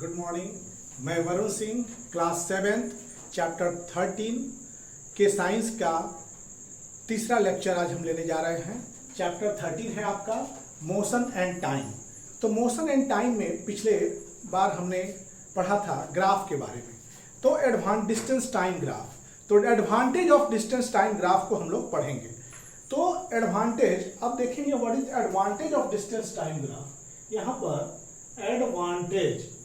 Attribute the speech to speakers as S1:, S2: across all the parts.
S1: Good morning. मैं Varun Singh, class 7 chapter 13 के science का तीसरा लेक्चर आज हम लेने जा रहे हैं। चैप्टर 13 है आपका मोशन एंड टाइम। तो मोशन एंड टाइम में पिछले बार हमने पढ़ा था ग्राफ के बारे में। तो डिस्टेंस टाइम ग्राफ, तो advantage of distance time graph को हम लोग पढ़ेंगे। तो एडवांटेज, अब देखेंगे what is advantage of distance time graph. यहाँ पर advantage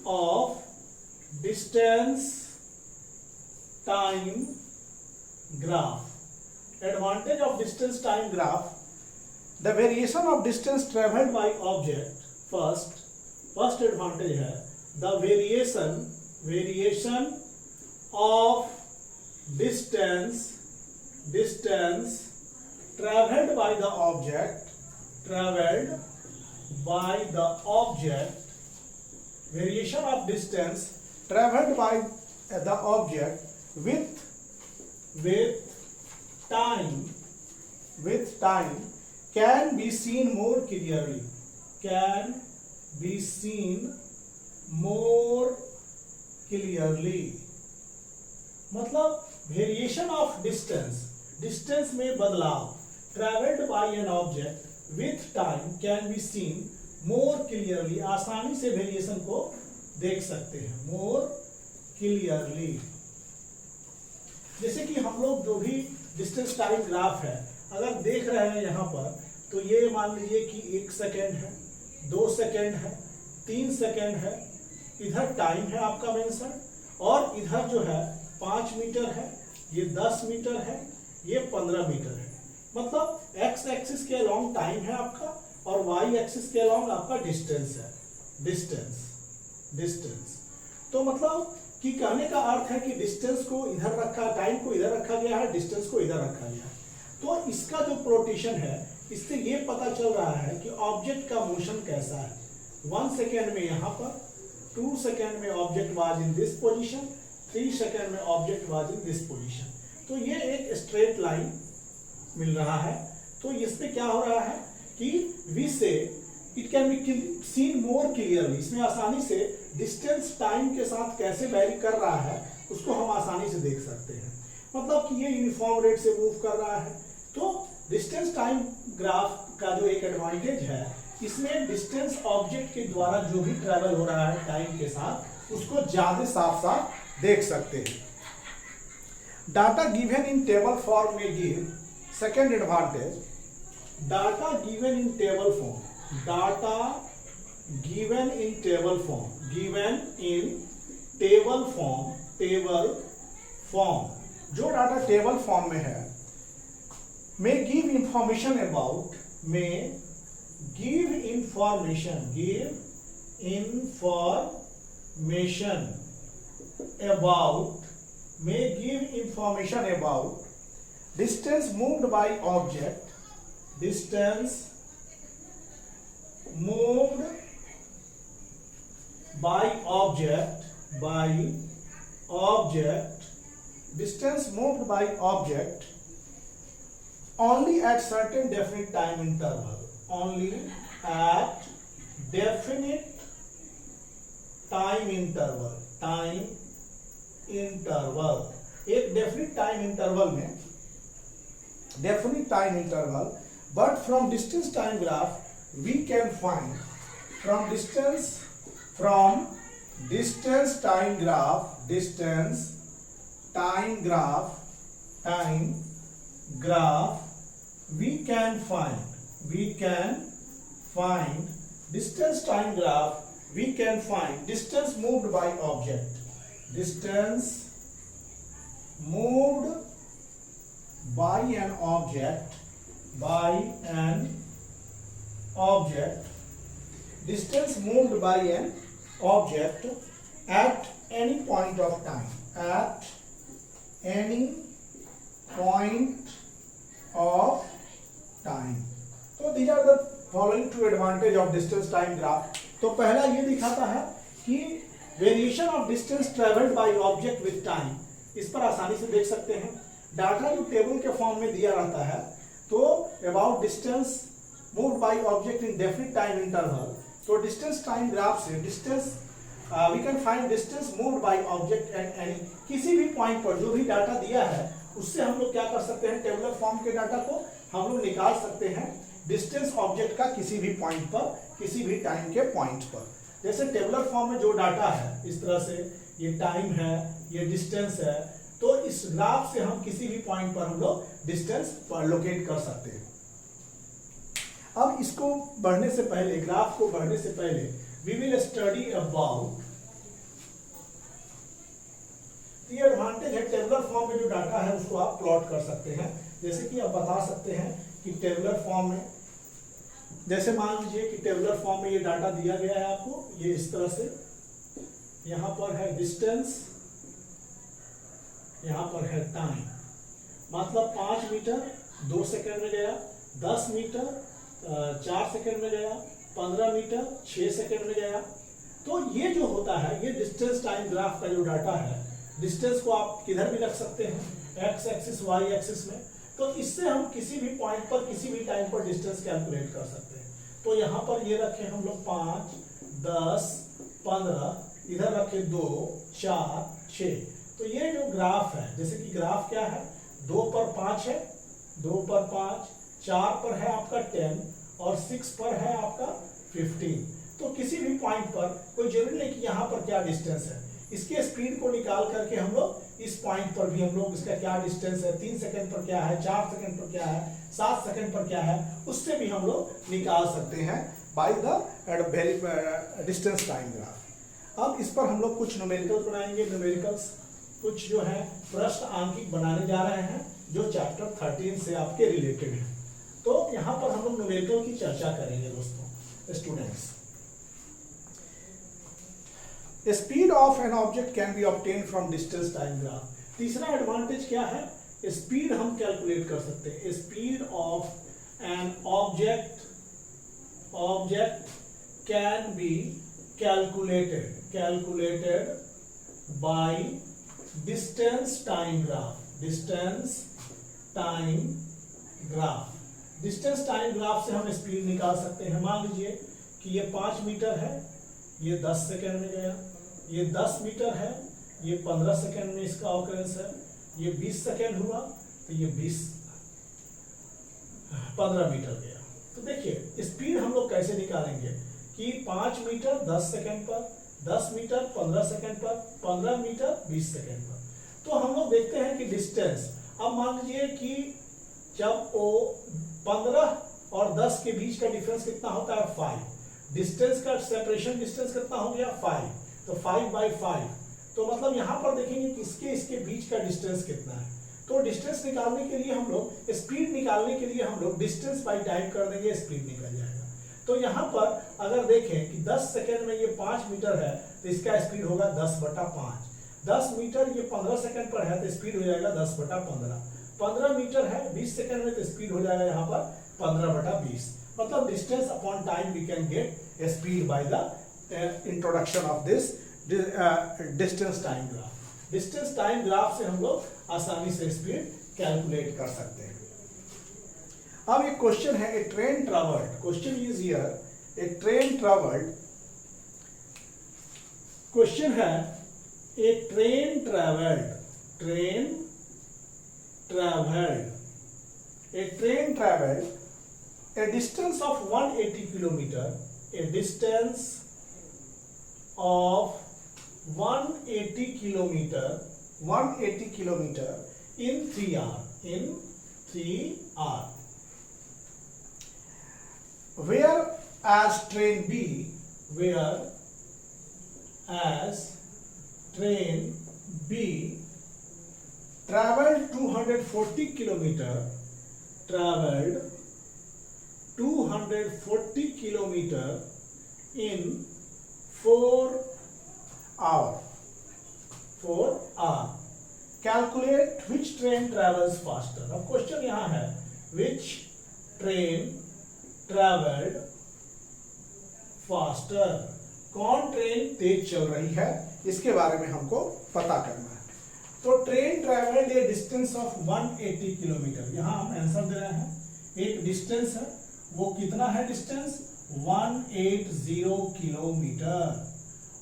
S1: of distance time graph. Advantage of distance time graph: the variation of distance traveled by object. First advantage है the variation of distance traveled by the object. Variation of distance traveled by the object with time can be seen more clearly. मतलब variation of distance में बदलाव, travelled by an object with time can be seen more clearly, आसानी से variation को देख सकते हैं more clearly. जैसे कि हम लोग जो भी डिस्टेंस टाइम ग्राफ है अगर देख रहे हैं यहाँ पर, तो ये मान लीजिए कि 1 सेकेंड है, 2 सेकेंड है, 3 सेकेंड है, इधर टाइम है आपका मेंशन, और इधर जो है 5 मीटर है, ये 10 मीटर है, ये 15 मीटर है। मतलब एक्स एक्सिस के अलोंग टाइम है आपका और वाई एक्सिस के अलोंग आपका डिस्टेंस है। डिस्टेंस तो मतलब कि कहने का अर्थ है कि डिस्टेंस को इधर रखा, टाइम को इधर रखा गया है, डिस्टेंस को इधर रखा गया है। तो इसका जो प्रोटेशन है, इससे ये पता चल रहा है कि ऑब्जेक्ट का मोशन कैसा है। 1 सेकेंड में यहाँ पर, 2 सेकेंड में object was in this position, 3 second में object was in this position. तो ये एक स्ट्रेट लाइन मिल रहा है। तो इसमें क्या हो रहा है कि वी से it can be seen more clearly, इसमें आसानी से डिस्टेंस टाइम के साथ कैसे वैरी कर रहा है उसको हम आसानी से देख सकते हैं। मतलब कि ये यूनिफॉर्म रेट से मूव कर रहा है। तो डिस्टेंस टाइम ग्राफ का जो एक एडवांटेज है, इसमें डिस्टेंस ऑब्जेक्ट के द्वारा जो भी ट्रेवल हो रहा है टाइम के साथ, उसको ज्यादा साफ साफ देख सकते हैं। Data given in table form में give. Second advantage, data given in table form, जो डाटा टेबल फॉर्म में है, may give information about distance moved by object, distance moved by object only at certain definite time interval, एक definite time interval में, but from distance time graph we can find, from distance time graph we can find distance time graph, we can find distance moved by object, distance moved by an object, distance moved by an object at any point of time, तो these are the following two advantage of distance time graph। तो पहला ये दिखाता है कि variation of distance travelled by object with time, इस पर आसानी से देख सकते हैं। डाटा जो टेबल के फॉर्म में दिया रहता है, तो about distance moved by object in definite time interval, तो डिस्टेंस टाइम ग्राफ से distance we can find distance moved by object at any, किसी भी पॉइंट पर जो भी डाटा दिया है उससे हम लोग क्या कर सकते हैं, टेबुलर फॉर्म के डाटा को हम लोग निकाल सकते हैं डिस्टेंस ऑब्जेक्ट का किसी भी पॉइंट पर, किसी भी टाइम के पॉइंट पर। जैसे टेबुलर फॉर्म में जो डाटा है इस तरह से, ये टाइम है, ये डिस्टेंस है, तो इस ग्राफ से हम किसी भी पॉइंट पर हम लोग डिस्टेंस लोकेट कर सकते हैं। अब इसको बढ़ने से पहले, ग्राफ को बढ़ने से पहले वी विल स्टडी अबाउट ये एडवांटेज है टेबुलर फॉर्म में जो डाटा है उसको आप प्लॉट कर सकते हैं। जैसे कि आप बता सकते हैं कि टेबुलर फॉर्म में, जैसे मान लीजिए कि टेबुलर फॉर्म में ये डाटा दिया गया है आपको, ये इस तरह से, यहां पर है डिस्टेंस, यहां पर है टाइम, मतलब 5 मीटर 2 सेकंड में गया, 10 मीटर 4 सेकंड में गया, 15 मीटर 6 सेकंड में गया। तो ये जो होता है, ये डिस्टेंस टाइम ग्राफ का जो डाटा है, डिस्टेंस को आप किधर भी रख सकते हैं, एक्स एक्सिस वाई एक्सिस में, तो इससे हम किसी भी पॉइंट पर किसी भी टाइम पर डिस्टेंस कैलकुलेट कर सकते हैं। तो यहाँ पर ये रखे हम लोग 5, 10, 15, इधर रखे 2, 4, 6। तो ये जो ग्राफ है, जैसे कि ग्राफ क्या है, 2 पर 5 है, 2 पर 5, 4 पर है आपका 10 और 6 पर है आपका 15। तो किसी भी पॉइंट पर कोई जरूरी नहीं कि यहाँ पर क्या डिस्टेंस है, इसके स्पीड को निकाल करके हम लोग इस पॉइंट पर भी हम लोग इसका क्या डिस्टेंस है, 3 सेकंड पर क्या है, 4 सेकंड पर क्या है, 7 सेकंड पर क्या है, उससे भी हम लोग निकाल सकते हैं by the distance time graph. अब इस पर हम लोग कुछ न्यूमेरिकल बनाएंगे, न्यूमेरिकल्स कुछ जो है प्रश्न आंकिक बनाने जा रहे हैं जो चैप्टर 13 से आपके रिलेटेड है। तो यहाँ पर हम लोग न्यूमेरिकल की चर्चा करेंगे दोस्तों, students. Speed of an object can be obtain from distance time graph. तीसरा एडवांटेज क्या है, स्पीड हम कैलकुलेट कर सकते हैं। Speed of an object can be calculated by distance time graph. Distance time graph से हम स्पीड निकाल सकते हैं। मान लीजिए कि ये 5 मीटर है, ये 10 सेकंड में गया, ये 10 मीटर है, ये 15 सेकंड में इसका ऑकरेंस है, ये 20 सेकंड हुआ तो ये 15 मीटर गया। तो देखिए स्पीड हम लोग कैसे निकालेंगे कि 5 मीटर 10 सेकंड पर, 10 मीटर 15 सेकंड पर, 15 मीटर 20 सेकंड पर। तो हम लोग देखते हैं कि डिस्टेंस, अब मान लीजिए कि जब वो 15 और 10 के बीच का डिफरेंस कितना होता है, 5। डिस्टेंस का सेपरेशन डिस्टेंस कितना हो गया, 5। तो 5/5, तो मतलब यहाँ पर देखेंगे कि इसके बीच का डिस्टेंस कितना है। तो डिस्टेंस निकालने के लिए हम लोग, स्पीड निकालने के लिए हम लोग डिस्टेंस बाई टाइम कर देंगे, स्पीड निकल जाएगा। तो यहाँ पर अगर देखें कि 10 सेकंड में ये 5 मीटर है तो इसका स्पीड होगा 10/5। 10 मीटर ये 15 सेकंड पर है तो स्पीड हो जाएगा 10/15। 15 मीटर है 20 सेकंड में तो स्पीड हो जाएगा यहाँ पर 15/20। मतलब distance upon time we can get speed by the introduction of this distance time graph. Distance time graph से हम लोग आसानी से स्पीड कैलकुलेट कर सकते हैं। अब एक क्वेश्चन है, a train travelled, question is here, a train travelled, question है a train travelled, a train traveled a distance of 180 kilometer, a distance of 180 kilometer in 3 hours, whereas train B traveled 240 kilometer in 4 hours. Calculate which train travels faster. अब question यहाँ है, which train traveled faster, कौन train तेज चल रही है, इसके बारे में हमको पता करना है। तो train travelled A distance of 180 kilometre, यहाँ हम आंसर दे रहे हैं। एक डिस्टेंस है, वो कितना है डिस्टेंस, 180 किलोमीटर।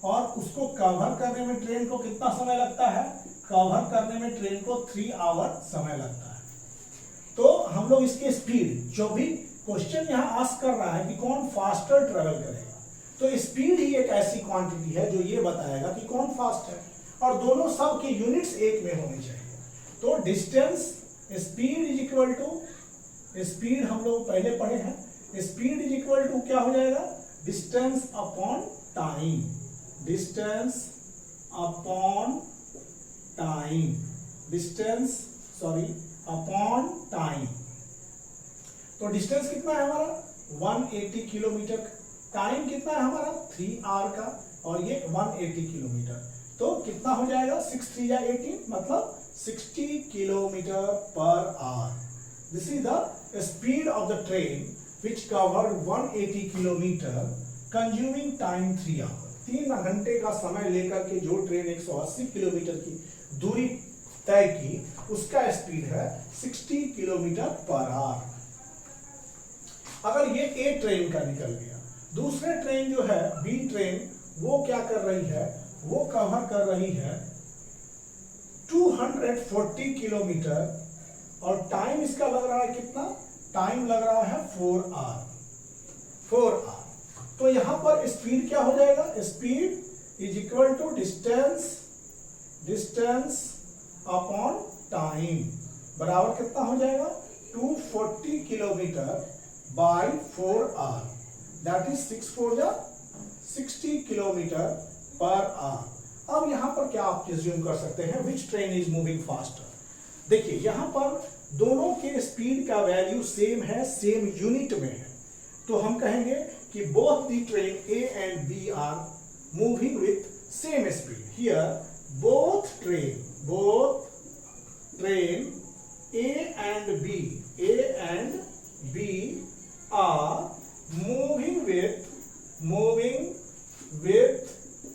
S1: और उसको कवर करने में ट्रेन को कितना समय लगता है? कवर करने में ट्रेन को 3 आवर समय लगता है। तो हम लोग इसके स्पीड, जो भी क्वेश्चन यहाँ आस्क कर रहा है कि कौन फास्टर ट्रेवल करेगा, तो स्पीड ही एक ऐसी क्वांटिटी है जो ये बताएगा कि कौन फास्ट है, और दोनों सब के यूनिट्स एक में होने चाहिए। तो distance, speed is equal to, speed हम लोग पहले पढ़े हैं, स्पीड इज इक्वल टू क्या हो जाएगा? Distance upon time, distance upon time, distance upon time. तो डिस्टेंस कितना है हमारा? 180 किलोमीटर। टाइम कितना है हमारा? 3 आवर का, और ये 180 किलोमीटर। तो कितना हो जाएगा? 6 3 या 18, मतलब 60 kilometre per hour. This is the speed of the train which cover 180 kilometre consuming time 3 hour. 3 घंटे का समय लेकर के जो ट्रेन 180 किलोमीटर की दूरी तय की, उसका स्पीड है 60 किलोमीटर पर आवर। अगर ये ए ट्रेन का निकल गया, दूसरे ट्रेन जो है बी ट्रेन, वो क्या कर रही है? वो कवर कर रही है 240 किलोमीटर, और टाइम इसका लग रहा है कितना? टाइम लग रहा है 4 आवर, 4 आवर। तो यहां पर स्पीड क्या हो जाएगा? Speed is equal to distance, distance upon time, बराबर कितना हो जाएगा? 240 kilometre by 4 hour, that is 6 4 जा 60 किलोमीटर पर आवर। अब यहां पर क्या आप एज्यूम कर सकते हैं? Which train is moving faster? देखिए यहां पर दोनों के स्पीड का वैल्यू सेम है, सेम यूनिट में है, तो हम कहेंगे कि both the train A and B are moving with same speed. Here both train A and B are moving with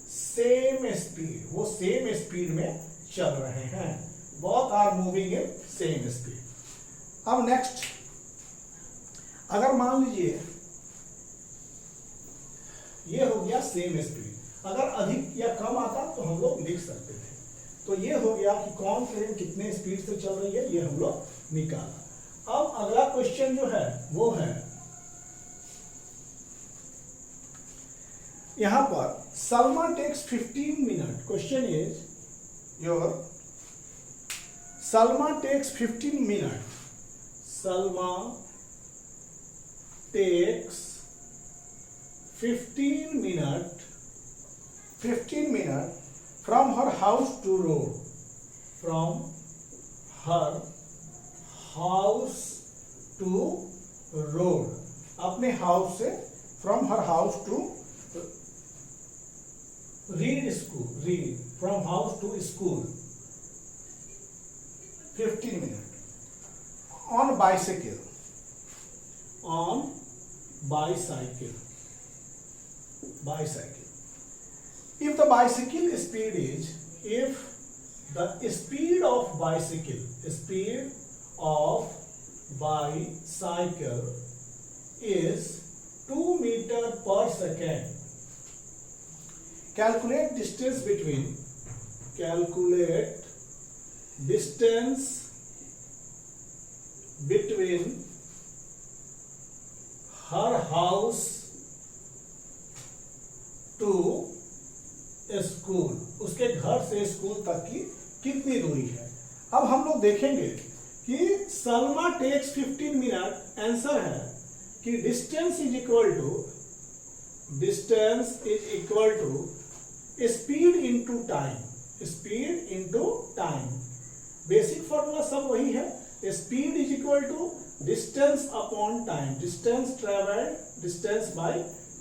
S1: same speed, वो same speed में चल रहे हैं, both are moving in same speed। अब नेक्स्ट, अगर मान लीजिए ये हो गया सेम स्पीड, अगर अधिक या कम आता तो हम लोग लिख सकते थे। तो ये हो गया कि कौन ट्रेन कितने स्पीड से चल रही है, ये हम लोग निकाला। अब अगला क्वेश्चन जो है वो है यहां पर Salma takes 15 minute. Question is your Salma takes 15 minute, Salma takes 15 minutes from her house to road, from her house to road, अपने हाउस से, from her house to read, from house to school, 15 minutes on bicycle, if the bicycle speed is, if the speed of bicycle is 2 meters per second, calculate distance between her house to school, उसके घर से school तक की कितनी दूरी है। अब हम लोग देखेंगे कि सलमा टेक्स 15 मिनट, आंसर है कि distance is equal to speed into time, basic formula सब वही है। Speed is equal to distance upon time, distance travelled, distance by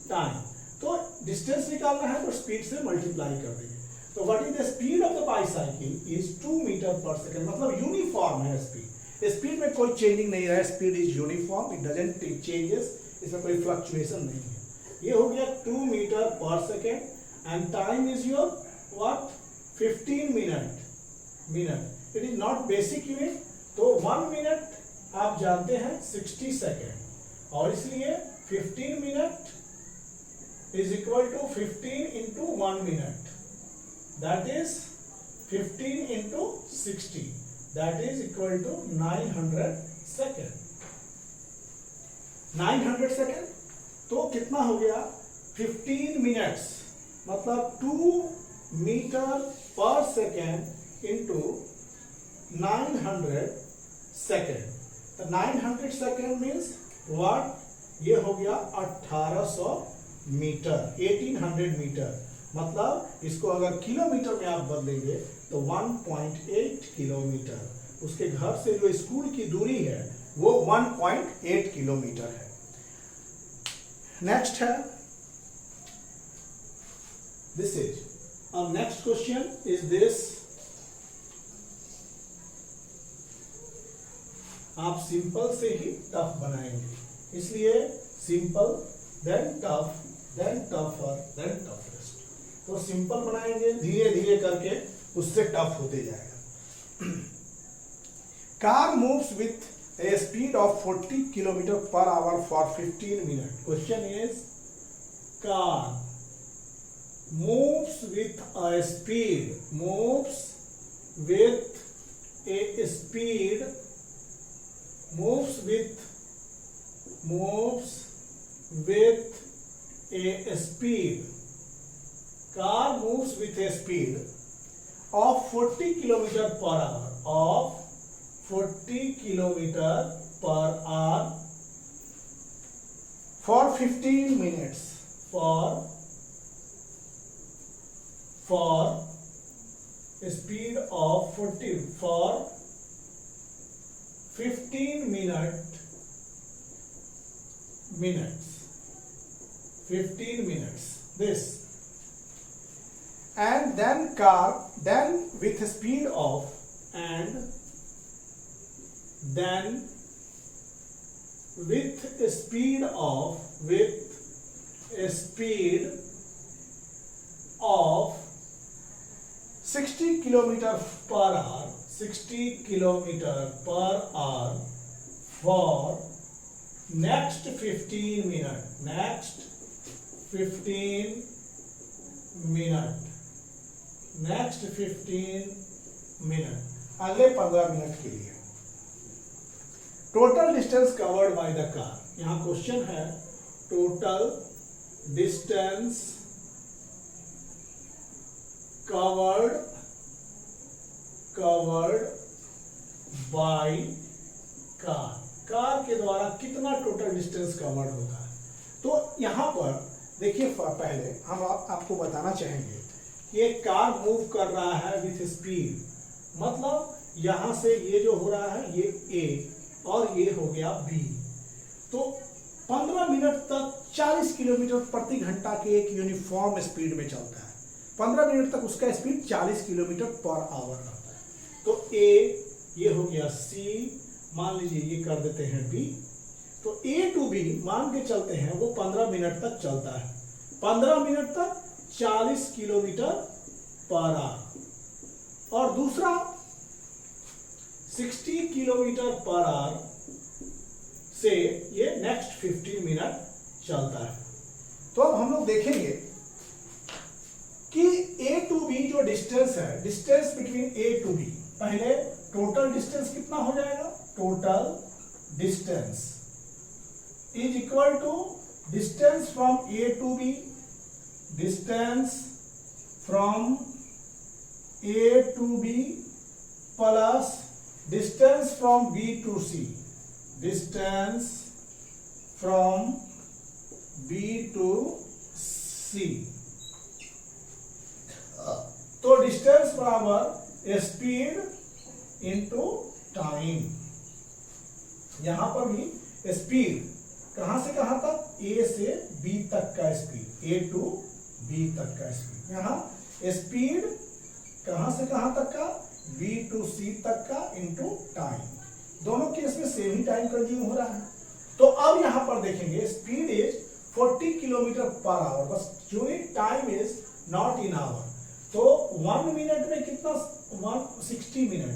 S1: time. तो डिस्टेंस निकालना है तो स्पीड से मल्टीप्लाई कर देंगे। तो what is the speed of the bicycle is 2 metre per second, मतलब यूनिफॉर्म है स्पीड में कोई चेंजिंग नहीं है, speed is uniform, it doesn't take changes, इसमें कोई फ्लक्चुएशन नहीं है। ये हो गया 2 metre per second, and time is your what 15 minute, it is not basic unit. तो 1 मिनट आप जानते हैं 60 सेकेंड, और इसलिए 15 minute is equal to 15 into 1 minute, that is 15 into 60, that is equal to 900 second. 900 second तो कितना हो गया 15 मिनट्स मतलब 2 मीटर पर सेकेंड इंटू 900 सेकेंड। तो 900 सेकेंड मीन्स व्हाट, ये हो गया 1800 मीटर, 1800 मीटर। मतलब इसको अगर किलोमीटर में आप बदलेंगे तो 1.8 किलोमीटर। उसके घर से जो स्कूल की दूरी है वो 1.8 किलोमीटर है। नेक्स्ट है दिस इज, अब नेक्स्ट क्वेश्चन इज दिस, आप सिंपल से ही टफ बनाएंगे, इसलिए simple then tough then tougher than toughest. तो सिंपल बनाएंगे, धीरे धीरे करके उससे टफ होते जाएगा। Car moves with a speed of 40 km per hour for 15 minutes. Question is, car moves with a speed, moves with a speed, moves with a speed, car moves with a speed of 40 km per hour, of 40 kilometer per hour for 15 minutes, for a speed of 40 for 15 minutes, 15 minutes this, and then car then with a speed of, and then with a speed of 60 km per hour, 60 km per hour for next 15 minutes, next 15 minutes, अगले 15 minute के लिए। Total distance covered by the car, यहां question है total distance covered by car, car के द्वारा कितना total distance covered होता है। तो यहां पर देखिए, पहले हम आपको बताना चाहेंगे कि एक कार मूव कर रहा है विथ स्पीड, मतलब यहां से ये जो हो रहा है ये ए और ये हो गया बी, तो 15 मिनट तक 40 किलोमीटर प्रति घंटा के एक यूनिफॉर्म स्पीड में चलता है। 15 मिनट तक उसका स्पीड 40 किलोमीटर पर आवर रहता है। तो ए ये हो गया सी, मान लीजिए ये कर देते हैं बी, तो ए टू बी मान के चलते हैं वो 15 मिनट तक चलता है। 15 मिनट तक 40 किलोमीटर पर आवर, और दूसरा 60 किलोमीटर पर आवर से ये नेक्स्ट 15 मिनट चलता है। तो अब हम लोग देखेंगे कि ए टू बी जो डिस्टेंस है, distance between A to B, पहले टोटल डिस्टेंस कितना हो जाएगा, total distance is equal to distance from A to B, distance from A to B plus distance from B to C, distance from B to C। तो distance बराबर speed into time. यहां पर भी speed कहां से कहां तक, ए से बी तक का स्पीड, ए टू बी तक का स्पीड। यहां स्पीड कहां से कहां तक का, B टू C तक का इनटू टाइम, दोनों केस में सेम ही टाइम कंज्यूम हो रहा है। तो अब यहां पर देखेंगे speed is 40 kilometre per hour, बस unit time is not in hour. तो 1 मिनट में कितना, 60 minute,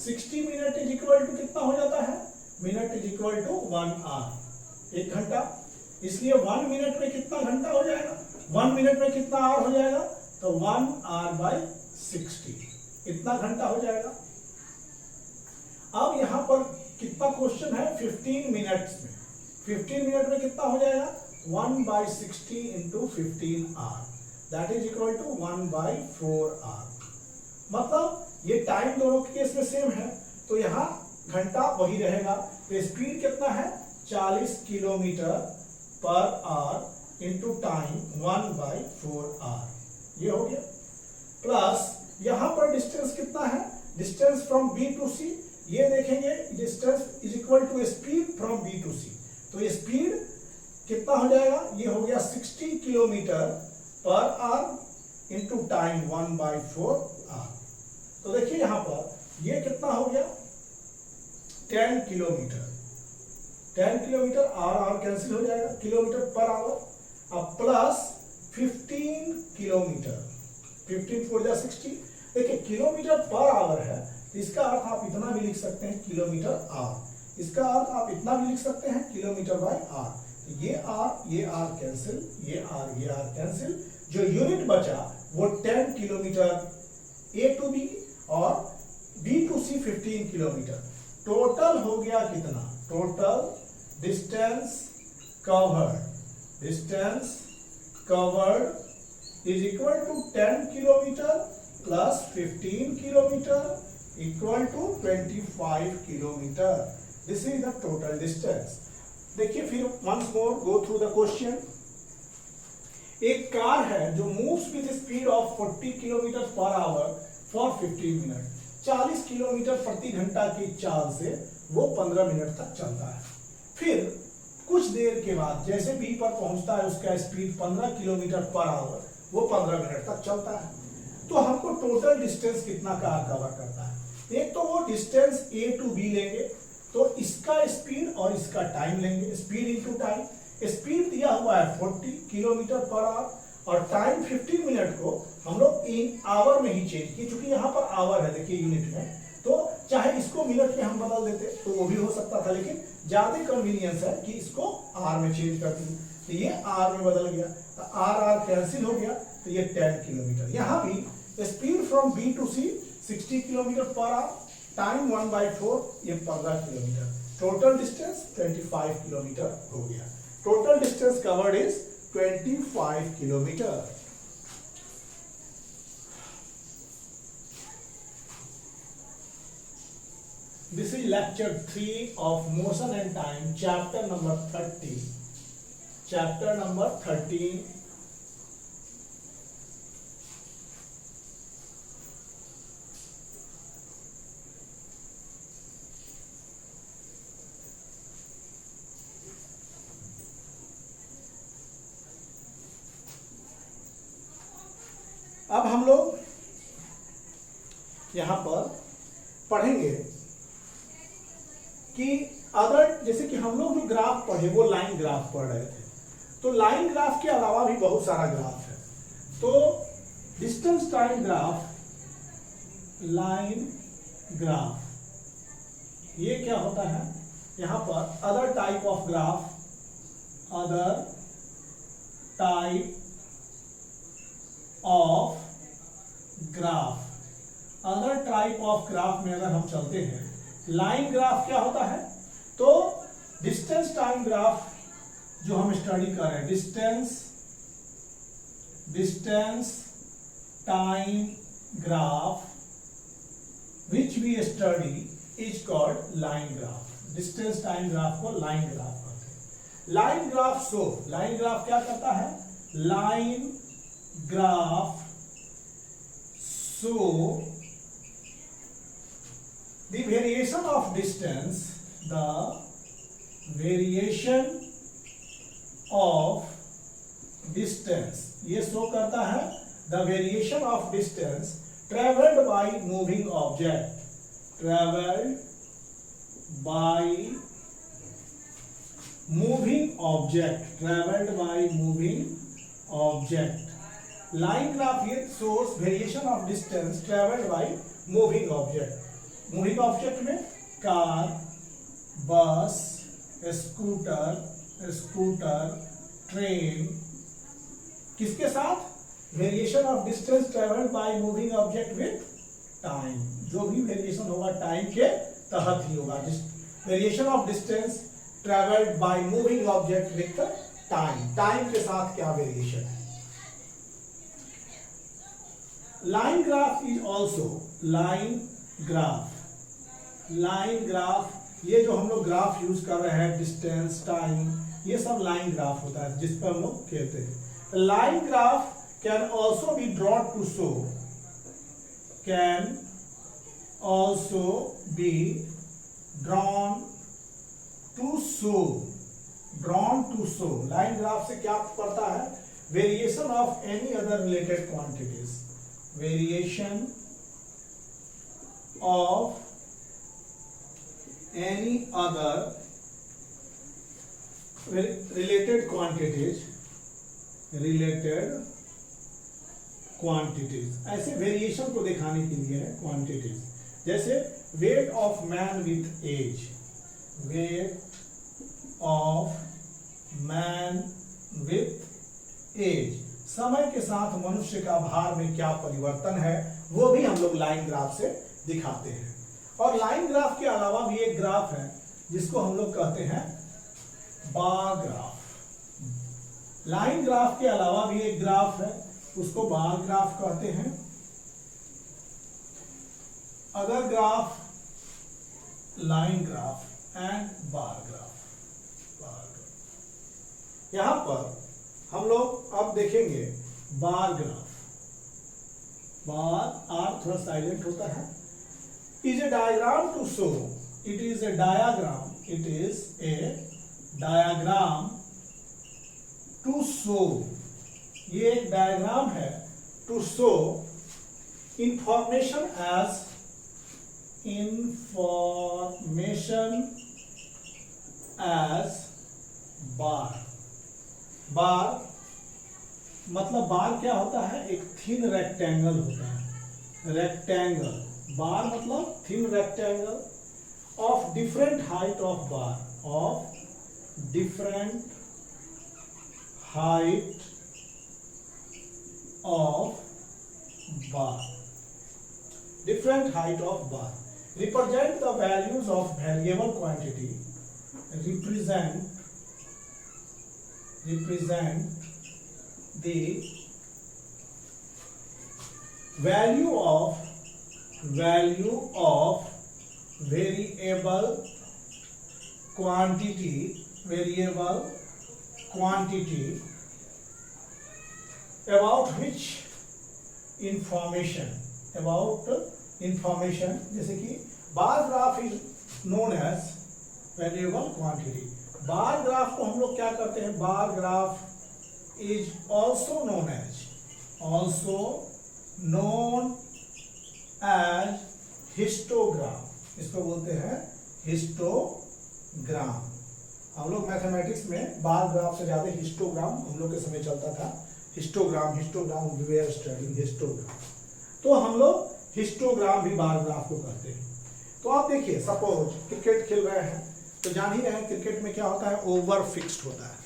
S1: 60 minute is equal to कितना हो जाता है, minute is equal to 1 hour, 1 घंटा। इसलिए 1 मिनट में कितना घंटा हो जाएगा, 1 मिनट में कितना आवर हो जाएगा, तो 1 hour/60, इतना घंटा हो जाएगा। अब यहां पर कितना क्वेश्चन है, 15 मिनट्स में, 15 मिनट में कितना हो जाएगा, 1/60 into 15 hour, that is equal to 1/4 hour. मतलब ये टाइम दोनों के केस में सेम है, तो यहाँ घंटा वही रहेगा। तो स्पीड कितना है, 40 kilometre per our into time 1/4 our, ये हो गया। प्लस यहाँ पर डिस्टेंस कितना है, distance from B to C, ये देखेंगे distance is equal to speed from B to C, तो स्पीड कितना हो जाएगा, ये हो गया 60 kilometre per our into time 1/4 our. तो देखिए यहां पर ये कितना हो गया, 10 किलोमीटर, 10 किलोमीटर, आवर कैंसिल हो जाएगा, किलोमीटर पर आवर। अब प्लस 15 किलोमीटर, 15 4 जा 60, देखिए किलोमीटर पर आवर है, इसका अर्थ आप इतना भी लिख सकते हैं किलोमीटर आवर, इसका अर्थ आप इतना भी लिख सकते हैं किलोमीटर बाय आर। ये आर कैंसिल, ये आर कैंसिल, जो यूनिट बचा वो 10 किलोमीटर ए टू बी और B to C 15 kilometre. Total हो गया कितना, total distance covered is equal to 10 kilometre plus 15 kilometre equal to 25 kilometre. This is the total distance. देखिए फिर once more go through the question. एक car है जो moves with speed of 40 kilometre per hour for 15 minute, 40 kilometre प्रति घंटा की चाल से वो 15 मिनट तक चलता है। फिर कुछ देर के बाद जैसे बी पर पहुंचता है, उसका स्पीड 15 किलोमीटर पर आवर, वो 15 मिनट तक चलता है। तो हमको टोटल डिस्टेंस कितना कार कवर करता है, एक तो वो डिस्टेंस ए टू बी लेंगे, तो इसका स्पीड और इसका टाइम लेंगे, स्पीड इनटू टाइम। स्पीड दिया हुआ है 40 किलोमीटर पर आवर और टाइम 15 मिनट को हम लोग इन आवर में ही चेंज किए, क्योंकि यहाँ पर आवर है देखिए यूनिट में, तो चाहे इसको मिनट में हम बदल देते तो वो भी हो सकता था, लेकिन ज्यादा कन्वीनियंस है कि इसको आर में चेंज कर दें, तो ये आर में बदल गया, तो आर कैंसिल हो गया, तो ये 10 किलोमीटर। यहाँ भी speed from B to C 60 kilometre per hour, time 1/4, ये 15 किलोमीटर, टोटल डिस्टेंस 25 किलोमीटर हो गया। Total distance covered is 25 kilometre. This is lecture 3 of motion and time, chapter number 30. Chapter number 13. अब हम लोग यहां पर पढ़ेंगे कि अदर, जैसे कि हम लोग जो ग्राफ पढ़े वो लाइन ग्राफ पढ़ रहे थे, तो लाइन ग्राफ के अलावा भी बहुत सारा ग्राफ है। तो distance time graph, line graph, ये क्या होता है, यहां पर other type of graph, other type of graph, other type of graph में अगर हम चलते हैं, लाइन ग्राफ क्या होता है, तो डिस्टेंस टाइम ग्राफ जो हम स्टडी कर रहे हैं, distance time graph which we study is called line graph. Distance time graph को लाइन ग्राफ कहते हैं। Line graph show, line graph क्या करता है, line graph show the variation of distance, the variation of distance, ये show करता है the variation of distance traveled by moving object, traveled by moving object, traveled by moving object. Line graph here shows variation of distance traveled by moving object. Moving object में car, बस, scooter, train, किसके साथ? Variation of distance travelled by moving object with time. जो भी variation होगा time के तहत ही होगा। Variation of distance travelled by moving object with time, time के साथ क्या वेरिएशन है। Line graph is also, line graph, ये जो हम लोग ग्राफ यूज कर रहे हैं, डिस्टेंस, टाइम, ये सब लाइन ग्राफ होता है जिस पर हम लोग खेलते हैं। Line graph can also be drawn to show, can also be drawn to show, drawn to show. Line graph से क्या पड़ता है? Variation of any other related quantities, variation of any other related quantities, ऐसे variation को दिखाने के लिए है क्वांटिटीज। जैसे weight of man with age, weight of man with age, समय के साथ मनुष्य का भार में क्या परिवर्तन है, वो भी हम लोग लाइन ग्राफ से दिखाते हैं। और लाइन ग्राफ के अलावा भी एक ग्राफ है जिसको हम लोग कहते हैं बार ग्राफ। लाइन ग्राफ के अलावा भी एक ग्राफ है, उसको बार ग्राफ कहते हैं। Other graph, line graph and bar graph. यहां पर हम लोग अब देखेंगे बार ग्राफ। बार, आर थोड़ा साइलेंट होता है। is a diagram to show, it is a diagram to show, ये एक डायग्राम है to show information as bar। मतलब बार क्या होता है? एक थिन रेक्टेंगल होता है, रेक्टेंगल। बार मतलब thin rectangle of different height of bar, of different height of bar, different height of bar. Represent the values of variable quantity, represent the value of variable quantity about which information, जैसे कि bar graph is known as variable quantity. Bar graph को हम लोग क्या करते हैं? Bar graph is also known as histogram, इसको बोलते हैं हिस्टोग्राम। हम लोग मैथमेटिक्स में बार ग्राफ से ज्यादा हिस्टोग्राम हम लोग के समय चलता था। Histogram we are studying histogram. तो हम लोग हिस्टोग्राम भी बार ग्राफ को कहते हैं। तो आप देखिए, सपोज क्रिकेट खेल रहे हैं तो जान ही रहे हैं क्रिकेट में क्या होता है? ओवर फिक्स्ड होता है।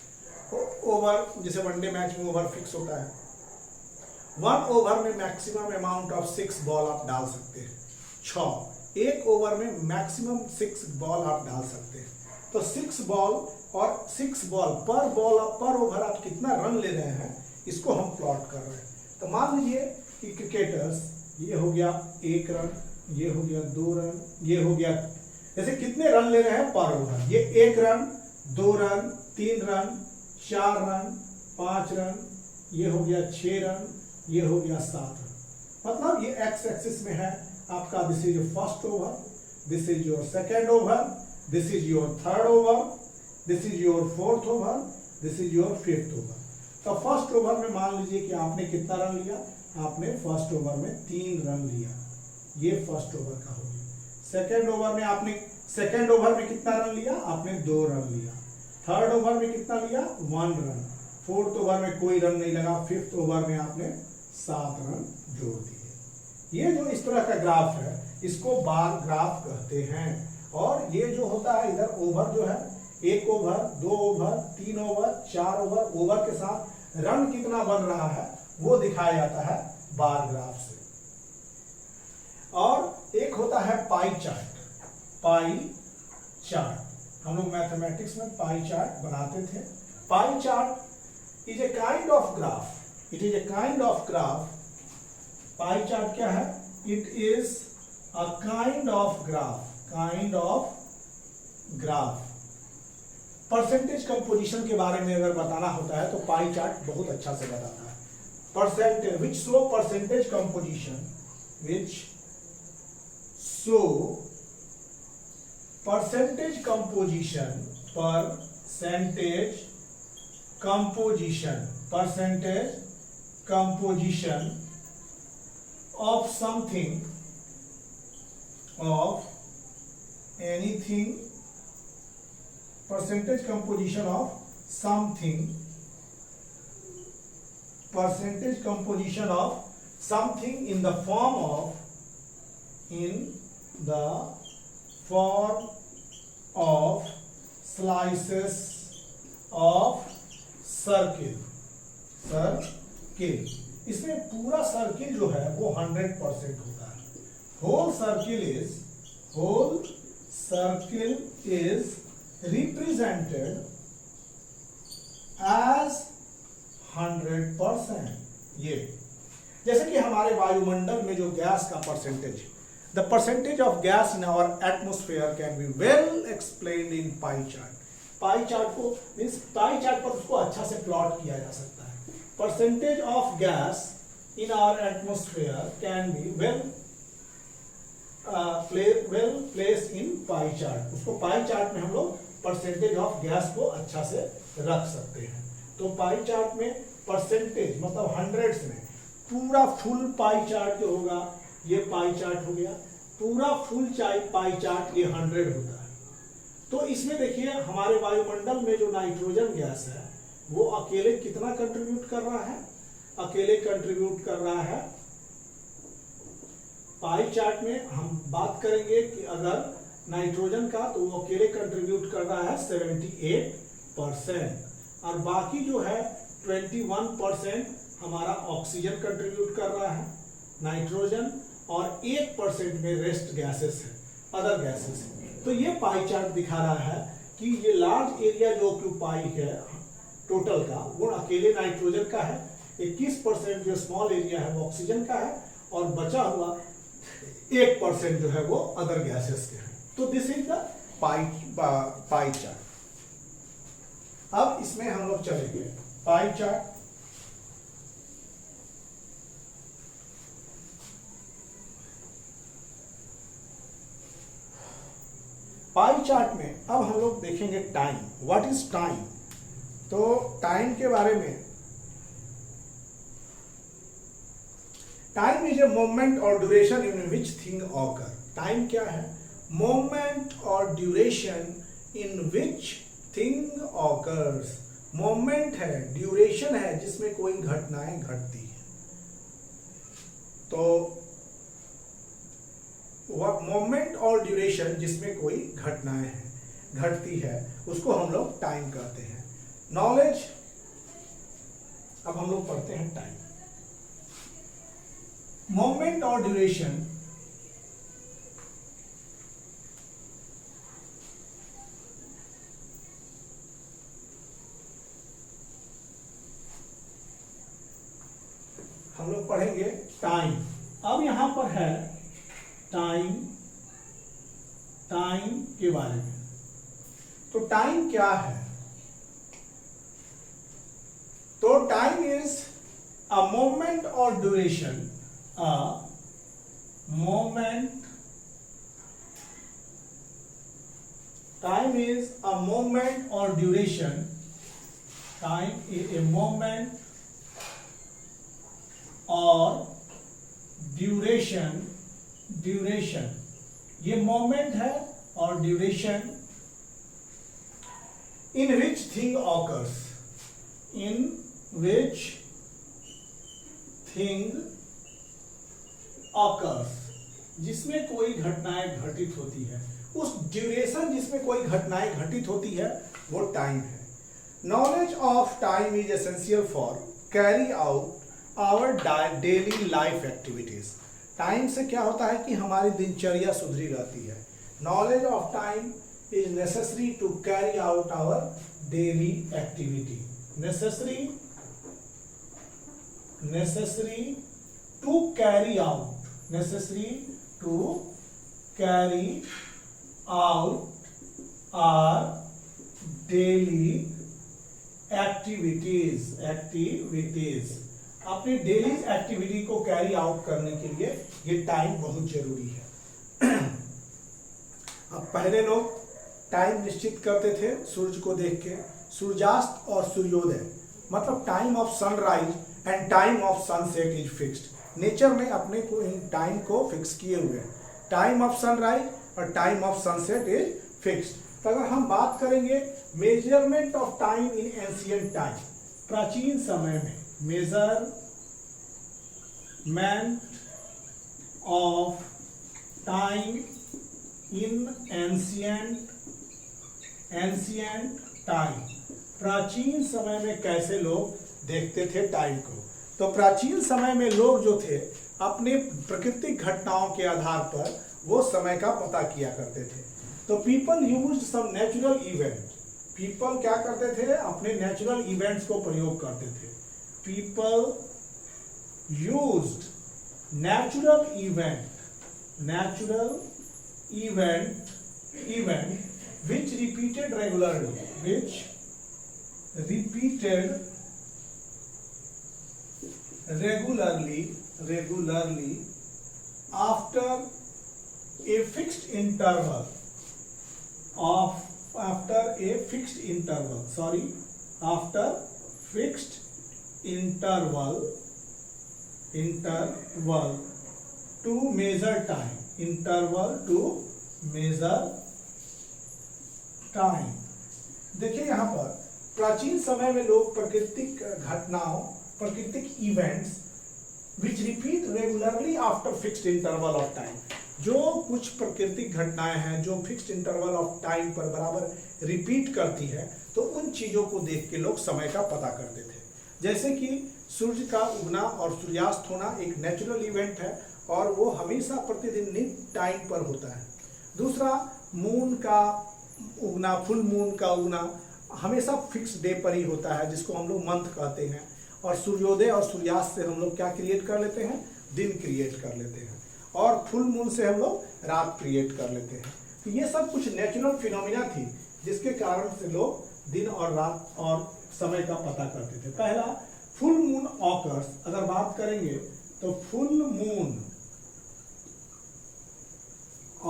S1: ओवर, जैसे वनडे मैच में ओवर फिक्स होता है। वन ओवर में मैक्सिमम अमाउंट ऑफ 6 बॉल आप डाल सकते हैं, 6। एक ओवर में मैक्सिमम 6 बॉल आप डाल सकते हैं। तो 6 बॉल और 6 बॉल पर ओवर आप कितना रन ले रहे हैं, इसको हम प्लॉट कर रहे हैं। तो मान लीजिए कि क्रिकेटर्स, ये हो गया 1 रन, ये हो गया 2 रन, ये हो गया, जैसे कितने रन ले रहे हैं पर ओवर। ये 1 run, 2 run, 3 run, 4 run, 5 run, ये हो गया 6 रन, ये हो गया 7 रन। मतलब ये एक्स एक्सिस में है आपका, this is your first over, this is your second over, this is your third over, this is your fourth over, this is your fifth over. तो फर्स्ट ओवर में मान लीजिए कि आपने कितना रन लिया? आपने फर्स्ट ओवर में 3 रन लिया, ये फर्स्ट ओवर का हो गया। सेकेंड ओवर में आपने सेकेंड ओवर में कितना रन लिया? आपने 2 रन लिया। थर्ड ओवर में कितना लिया? 1 रन। फोर्थ ओवर में कोई रन नहीं लगा। फिफ्थ ओवर में आपने 7 रन जोड़ दिए। ये जो इस तरह का ग्राफ है, इसको बार ग्राफ कहते हैं। और ये जो होता है, इधर ओवर जो है, 1 over, 2 over, 3 over, 4 over, over के साथ रन कितना बन रहा है वो दिखाया जाता है बार ग्राफ से। और एक होता है पाई चार्ट। पाई चार्ट हम लोग मैथमेटिक्स में पाई चार्ट बनाते थे। Pie chart is a kind of graph, it is a kind of graph. Pie chart क्या है? It is a kind of graph, kind of graph. Percentage composition के बारे में अगर बताना होता है तो पाई चार्ट बहुत अच्छा से बताता है। Percentage which show percentage composition, which show percentage composition, percentage composition, percentage composition of something, of anything, percentage composition of something, percentage composition of something in the form of, in the form of slices of circle, circle। इसमें पूरा circle जो है वो 100% होता है। Whole circle is represented as 100%। ये जैसे कि हमारे वायुमंडल में जो गैस का percentage, the percentage of gas in our atmosphere can be well explained in pie chart. Pie chart को मीन्स पाई चार्ट पर उसको अच्छा से प्लॉट किया जा सकता है। Percentage of gas in our atmosphere can be well placed in pie chart। उसको पाई चार्ट में हम लोग परसेंटेज ऑफ गैस को अच्छा से रख सकते हैं। तो पाई चार्ट में परसेंटेज मतलब हंड्रेड्स में, पूरा फुल पाई चार्ट जो होगा ये पाई चार्ट हो गया, पूरा फुल पाई चार्ट ये 100 होता है। तो इसमें देखिए हमारे वायुमंडल में जो नाइट्रोजन गैस है वो अकेले कितना कंट्रीब्यूट कर रहा है? अकेले कंट्रीब्यूट कर रहा है, पाई चार्ट में हम बात करेंगे कि अगर नाइट्रोजन का तो वो अकेले कंट्रीब्यूट कर रहा है 78%, और बाकी जो है 21% हमारा ऑक्सीजन कंट्रीब्यूट कर रहा है, नाइट्रोजन, और 1% में रेस्ट गैसेस है, अदर गैसेस है। तो ये पाई चार्ट दिखा रहा है कि ये लार्ज एरिया जो ऑक्यूपाई है टोटल का वो अकेले नाइट्रोजन का है, 21% जो स्मॉल एरिया है वो ऑक्सीजन का है, और बचा हुआ 1% जो है वो अदर गैसेस के हैं। तो this is the pie chart. अब इसमें हम लोग चलेंगे पाई चार्ट। पाई चार्ट में अब हम लोग देखेंगे टाइम। What is time? तो टाइम के बारे में, टाइम इज ए मोमेंट और duration in which thing occur. Time क्या है? मोमेंट और duration in which thing occurs. Moment है, ड्यूरेशन है जिसमें कोई घटनाएं घटती है। तो मोमेंट और ड्यूरेशन जिसमें कोई घटनाएं हैं घटती है उसको हम लोग टाइम कहते हैं। नॉलेज, अब हम लोग पढ़ते हैं टाइम। मोमेंट और ड्यूरेशन हम लोग पढ़ेंगे टाइम। अब यहां पर है टाइम, टाइम के बारे में। तो टाइम क्या है? तो टाइम इज अ मोमेंट और duration, a moment, time is a moment और duration, time is a moment और ड्यूरेशन, ड्यूरेशन ये मोमेंट है और duration in which thing occurs, in which thing occurs, जिसमें कोई घटनाएं घटित होती है। उस ड्यूरेशन जिसमें कोई घटनाएं घटित होती है वो टाइम है। knowledge of time is essential for carry out our daily life activities. Time से क्या होता है कि हमारी दिनचर्या सुधरी रहती है. Knowledge of time is necessary to carry out our daily activity. Necessary to carry out, necessary to carry out our daily activities. अपनी डेली एक्टिविटी को कैरी आउट करने के लिए ये टाइम बहुत जरूरी है. अब पहले लोग टाइम निश्चित करते थे सूर्य को देख के. सूर्यास्त और सूर्योदय मतलब time of sunrise and time of sunset is fixed. Nature ने अपने को इन टाइम को फिक्स किए हुए हैं. टाइम ऑफ सनराइज और time of sunset is fixed. तो अगर हम बात करेंगे measurement of time in ancient time, प्राचीन समय में measurement of time in ancient time, प्राचीन समय में कैसे लोग देखते थे टाइम को. तो प्राचीन समय में लोग जो थे अपने प्राकृतिक घटनाओं के आधार पर वो समय का पता किया करते थे. तो people used some natural event. People क्या करते थे, अपने नेचुरल इवेंट्स को प्रयोग करते थे. People used natural event which repeated regularly after a fixed interval to measure time. देखिए यहाँ पर प्राचीन समय में लोग प्राकृतिक घटनाओं, प्राकृतिक events which repeat regularly after fixed interval of time, जो कुछ प्राकृतिक घटनाएं हैं जो फिक्स्ड इंटरवल ऑफ टाइम पर बराबर रिपीट करती है, तो उन चीजों को देख के लोग समय का पता करते थे. जैसे कि सूर्य का उगना और सूर्यास्त होना एक नेचुरल इवेंट है और वो हमेशा प्रतिदिन नित्य टाइम पर होता है. दूसरा, मून का उगना, फुल मून का उगना हमेशा फिक्स डे पर ही होता है जिसको हम लोग मंथ कहते हैं. और सूर्योदय और सूर्यास्त से हम लोग क्या क्रिएट कर लेते हैं, दिन क्रिएट कर लेते हैं. और फुल मून से हम लोग रात क्रिएट कर लेते हैं. तो ये सब कुछ नेचुरल फिनोमिना थी जिसके कारण से लोग दिन और रात और समय का पता करते थे. पहला, फुल मून ऑकर्स. अगर बात करेंगे तो full moon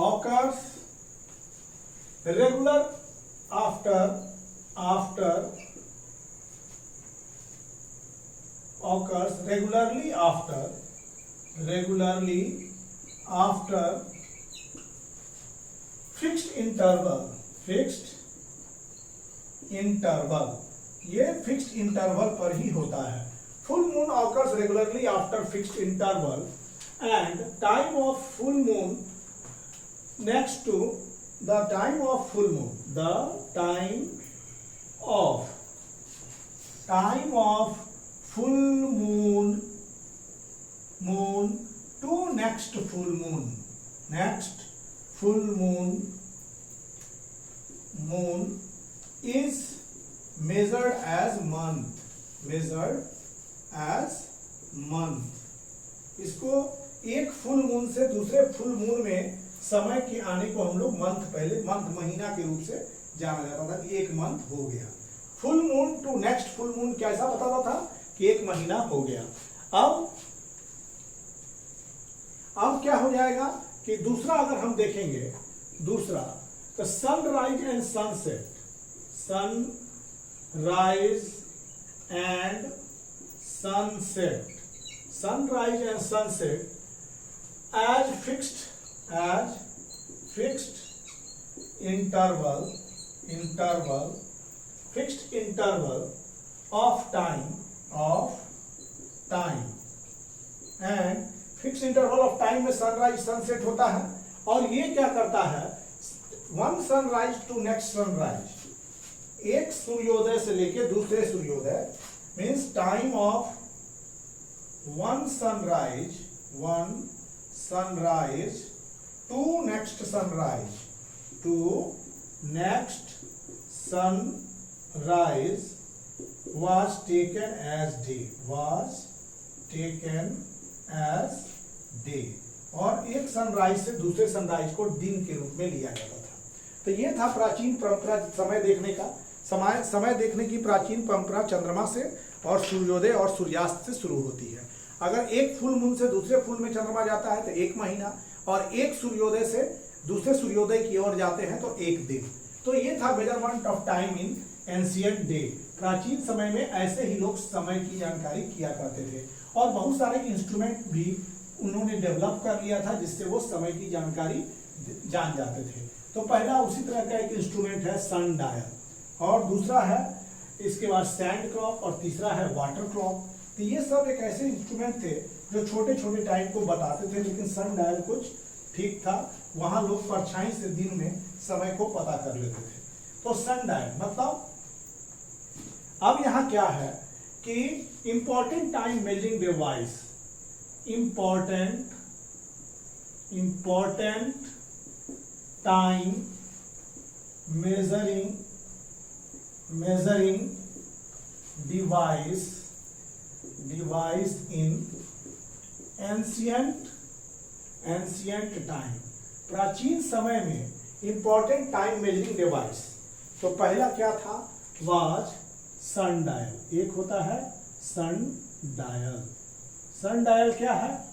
S1: occurs regular regularly after fixed interval, ये फिक्स्ड इंटरवल पर ही होता है. Full moon occurs regularly after fixed interval and time of full moon next to the time of full moon, to next full moon is measured as month. इसको एक full moon से दूसरे full moon में समय के आने को हम लोग पहले मंथ महीना के रूप से जाना जाता था कि एक मंथ हो गया. Full moon to next full moon कैसा बताता था कि एक महीना हो गया. अब क्या हो जाएगा कि दूसरा अगर हम देखेंगे, दूसरा तो sunrise and sunset, sunrise and sunset as fixed interval of time and fixed interval of time में सनराइज सनसेट होता है. और ये क्या करता है, one sunrise to next sunrise, एक सूर्योदय से लेके दूसरे सूर्योदय means time of one sunrise to next sunrise was taken as day और एक सनराइज से दूसरे सनराइज को दिन के रूप में लिया जाता था। तो ये था प्राचीन परंपरा समय देखने का। समय देखने की प्राचीन परंपरा चंद्रमा से और सूर्योदय और सूर्यास्त से शुरू होती है। अगर एक फुल मून से दूसरे फुल में चंद्रमा जाता है तो 1 महीना, और एक सूर्योदय से दूसरे सूर्योदय की ओर जाते हैं तो 1 दिन। तो ये था measurement of time in ancient day. प्राचीन समय में ऐसे ही लोग समय की जानकारी किया करते थे और बहुत सारे इंस्ट्रूमेंट भी उन्होंने डेवलप कर लिया था जिससे वो समय की जानकारी जान जाते थे। तो पहला उसी तरह का एक इंस्ट्रूमेंट है सन डायल, और दूसरा है इसके बाद सैंड क्लॉक, और तीसरा है वाटर क्लॉक। तो ये सब एक ऐसे इंस्ट्रूमेंट थे जो छोटे छोटे टाइम को बताते थे, लेकिन सन डायल कुछ ठीक था, वहां लोग परछाई से दिन में समय को पता कर लेते थे। तो सन डायल मतलब अब यहां क्या है कि important time measuring device, important time measuring device इन एंशिएंट टाइम। प्राचीन समय में इंपॉर्टेंट टाइम मेजरिंग डिवाइस, तो पहला क्या था, वाज सन डायल। एक होता है सन डायल। सन डायल क्या है,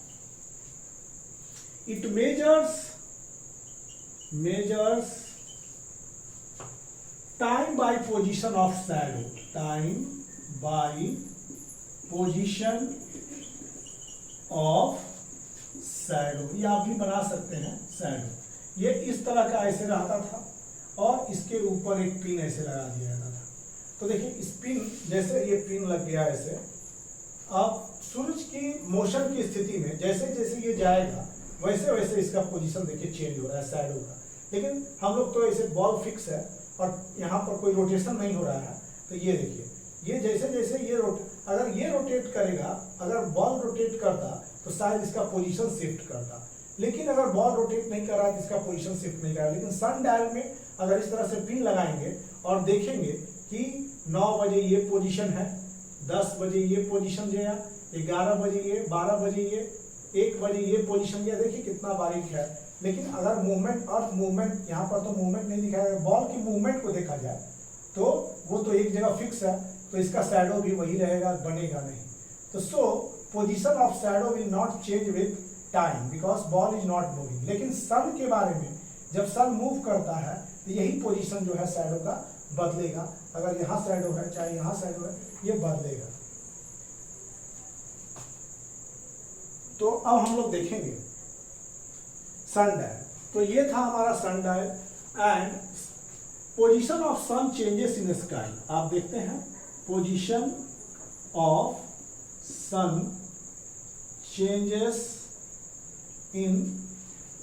S1: it measures time by position of shadow, time by position of shadow. ये आप भी बना सकते हैं शैडो। ये इस तरह का ऐसे रहता था और इसके ऊपर एक पिन ऐसे लगा दिया जाता था। तो देखिए इस पिन, जैसे ये पिन लग गया ऐसे, अब सूरज की मोशन की स्थिति में जैसे जैसे ये जाएगा वैसे वैसे इसका पोजीशन देखिए चेंज हो रहा है शैडो का। लेकिन हम लोग तो ऐसे बॉल फिक्स है और यहाँ पर कोई रोटेशन नहीं हो रहा है। तो ये देखिए, ये जैसे जैसे ये अगर ये रोटेट करेगा, अगर बॉल रोटेट करता तो शायद इसका पोजीशन शिफ्ट करता, लेकिन अगर बॉल रोटेट नहीं कर रहा है तो इसका पोजीशन शिफ्ट नहीं कर रहा। लेकिन सन डायल में अगर इस तरह से पिन लगाएंगे और देखेंगे कि 9 बजे ये पोजीशन है, 10 बजे ये पोजीशन गया, 11 बजे ये, 12 बजे ये, 1 बजे ये पोजीशन गया, देखिए कितना बारीक है। लेकिन अगर मूवमेंट, अर्थ मूवमेंट, यहाँ पर तो मूवमेंट नहीं दिखाया, बॉल की मूवमेंट को देखा जाए तो वो तो एक जगह फिक्स है, तो इसका शैडो भी वही रहेगा, बनेगा नहीं। तो सो position of shadow will not change with time because ball is not moving. लेकिन सन के बारे में, जब सन मूव करता है तो यही पोजीशन जो है शैडो का बदलेगा। अगर यहाँ शैडो है चाहे यहाँ शैडो है, ये बदलेगा। तो अब हम लोग देखेंगे सन डायल। तो ये था हमारा sundial. And position of sun changes in sky. आप देखते हैं position of sun changes in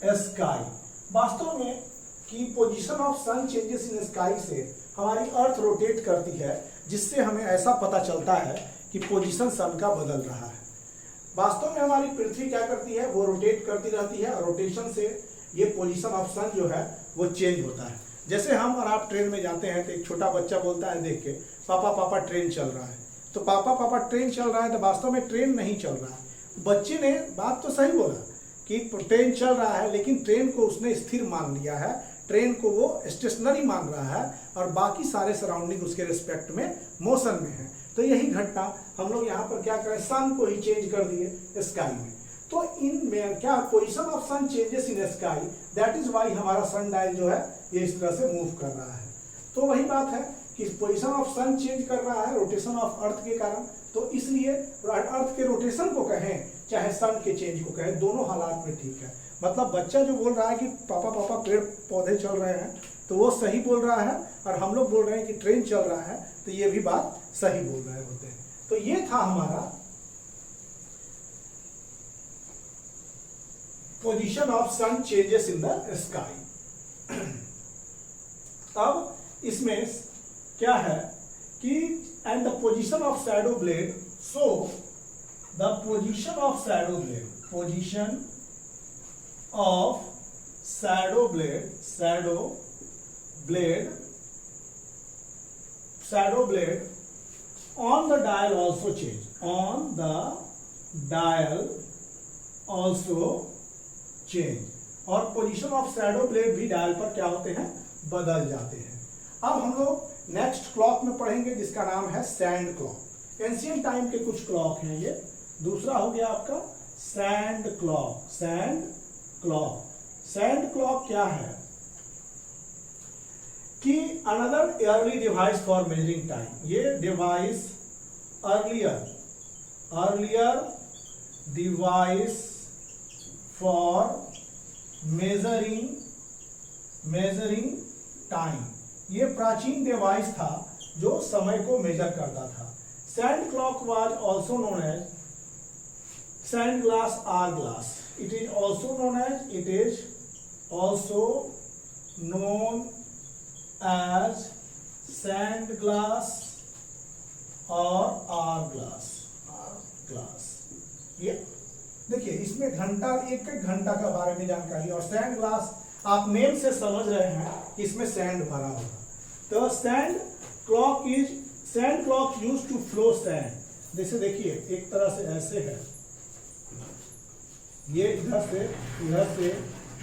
S1: sky. वास्तव में कि position of sun changes in sky से हमारी अर्थ रोटेट करती है, जिससे हमें ऐसा पता चलता है कि पोजीशन सन का बदल रहा है। वास्तव में हमारी पृथ्वी क्या करती है, वो रोटेट करती रहती है और रोटेशन से ये पोजीशन ऑफ सन जो है वो चेंज होता है। जैसे हम और आप ट्रेन में जाते हैं तो एक छोटा बच्चा बोलता है देख के, पापा पापा ट्रेन चल रहा है। तो पापा पापा ट्रेन चल रहा है, तो वास्तव में ट्रेन नहीं चल रहा है। बच्चे ने बात तो सही बोला कि ट्रेन चल रहा है, लेकिन ट्रेन को उसने स्थिर मान लिया है, ट्रेन को वो स्टेशनरी मान रहा है और बाकी सारे सराउंडिंग उसके रिस्पेक्ट में मोशन में है। तो यही घटना हम लोग यहाँ पर क्या करें, सन को ही चेंज कर दिए स्काई में। तो इन में क्या position of sun changes in sky, that is why हमारा सन डायल जो है ये इस तरह से मूव कर रहा है। तो वही बात है कि पोजीशन ऑफ सन चेंज कर रहा है रोटेशन ऑफ अर्थ के कारण। तो इसलिए अर्थ के रोटेशन को कहें चाहे सन के चेंज को कहें, दोनों हालात में ठीक है। मतलब बच्चा जो बोल रहा है कि पापा पापा पेड़ पौधे चल रहे हैं, तो वो सही बोल रहा है, और हम लोग बोल रहे हैं कि ट्रेन चल रहा है, तो ये भी बात सही बोल रहे होते हैं। तो ये था हमारा position of sun changes in the sky. अब इसमें क्या है कि and the position of shadow blade, so the position of shadow blade, position of shadow blade, shadow blade on the dial also change, on the dial also change, और position of shadow blade भी dial पर क्या होते हैं, बदल जाते हैं। अब हम लोग नेक्स्ट क्लॉक में पढ़ेंगे जिसका नाम है सैंड क्लॉक। एंशिएंट टाइम के कुछ क्लॉक हैं ये। दूसरा हो गया आपका सैंड क्लॉक। सैंड क्लॉक क्या है कि another early device for measuring time. ये device earlier device for measuring time, ये प्राचीन डिवाइस था जो समय को मेजर करता था। Sand clock was also known as sand glass, hourglass. It is also known as sand glass और आर ग्लास। ये देखिए इसमें घंटा, एक घंटा का बारे में जानकारी। और सैंड ग्लास आप नेम से समझ रहे हैं कि इसमें सैंड भरा होगा। तो sand clock use to flow sand. जैसे देखिए एक तरह से ऐसे है, ये इधर से